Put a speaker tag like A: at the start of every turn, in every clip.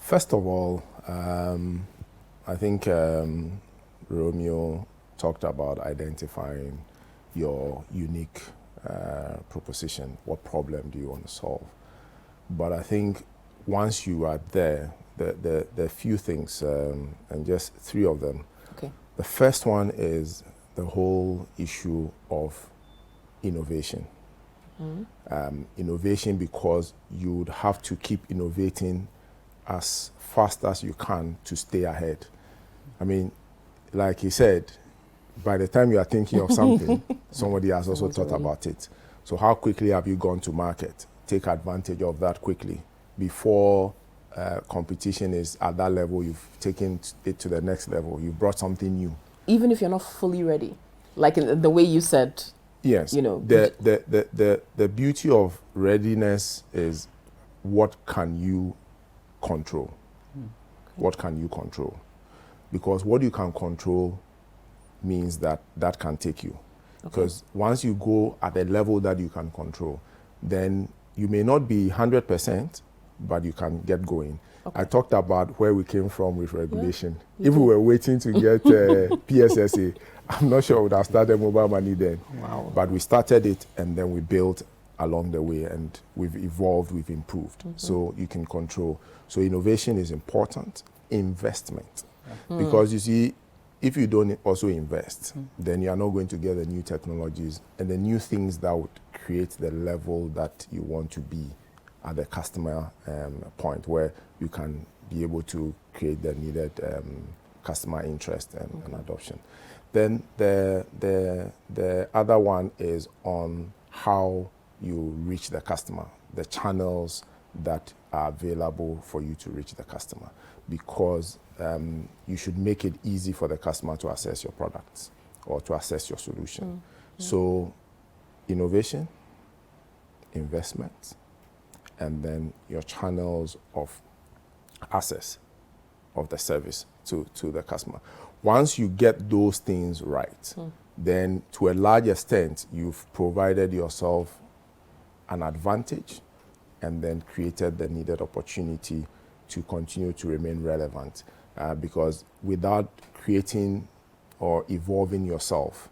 A: First of all, I think Romeo talked about identifying your unique proposition. What problem do you want to solve? But I think once you are there, there are few things, and just three of them.
B: Okay.
A: The first one is the whole issue of innovation. Innovation, because you would have to keep innovating as fast as you can to stay ahead. I mean, like he said, by the time you are thinking of something, somebody has also thought about it. So how quickly have you gone to market? Take advantage of that quickly before competition is at that level. You've taken it to the next level. You've brought something new.
B: Even if you're not fully ready, like in the way you said.
A: Yes.
B: You know,
A: the beauty of readiness is what can you control? Okay. What can you control? Because what you can control means that can take you. Because once you go at a level that you can control, then you may not be 100%, but you can get going. Okay. I talked about where we came from with regulation. Yeah, if we were waiting to get PSSA, I'm not sure we would have started mobile money then.
B: Wow.
A: But we started it, and then we built along the way, and we've evolved, we've improved. So you can control. So innovation is important. Investment. Because you see, if you don't also invest, then you are not going to get the new technologies and the new things that would create the level that you want to be at the customer point, where you can be able to create the needed customer interest and adoption. Then the other one is on how you reach the customer, the channels that are available for you to reach the customer, because you should make it easy for the customer to access your products or to access your solution. So innovation, investment, and then your channels of access of the service to the customer. Once you get those things right, then to a large extent, you've provided yourself an advantage and then created the needed opportunity to continue to remain relevant. Because without creating or evolving yourself,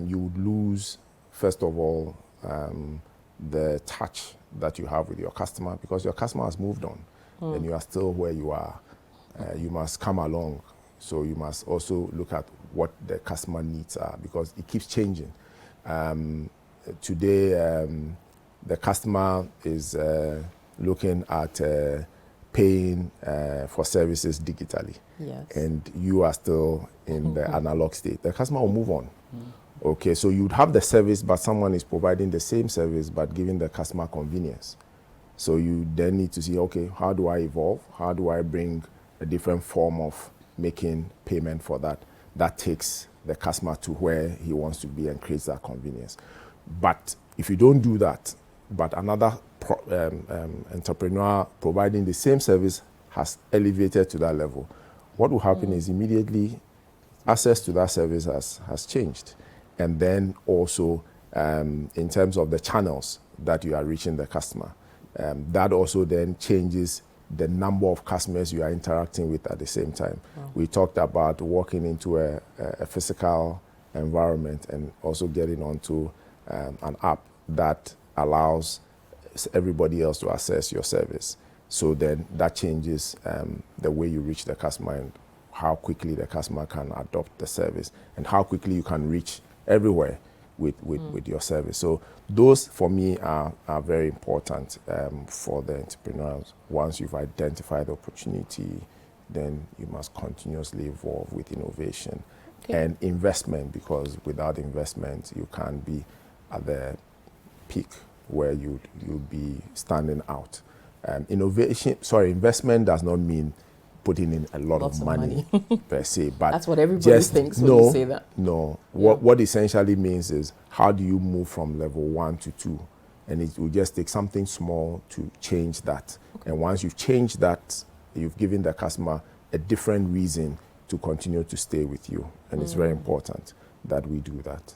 A: you would lose, first of all, the touch that you have with your customer, because your customer has moved on and you are still where you are. You must come along. So you must also look at what the customer needs are, because it keeps changing. Today, the customer is looking at paying for services digitally.
B: Yes.
A: And you are still in the analog state. The customer will move on. Okay, so you'd have the service, but someone is providing the same service, but giving the customer convenience. So you then need to see, okay, how do I evolve? How do I bring a different form of making payment for that? That takes the customer to where he wants to be and creates that convenience. But if you don't do that, but another entrepreneur providing the same service has elevated to that level, what will happen is immediately access to that service has changed. And then also in terms of the channels that you are reaching the customer, that also then changes the number of customers you are interacting with at the same time. We talked about walking into a physical environment and also getting onto an app that allows everybody else to access your service. So then that changes the way you reach the customer and how quickly the customer can adopt the service and how quickly you can reach everywhere with your service. So those, for me, are very important for the entrepreneurs. Once you've identified the opportunity, then you must continuously evolve with innovation and investment, because without investment, you can't be at the peak where you'll be standing out. Investment does not mean putting in a lot of money per se, but
B: that's what everybody thinks when you say that.
A: No, what essentially means is, how do you move from level 1 to 2? And it will just take something small to change that. And once you've changed that, you've given the customer a different reason to continue to stay with you. And it's very important that we do that.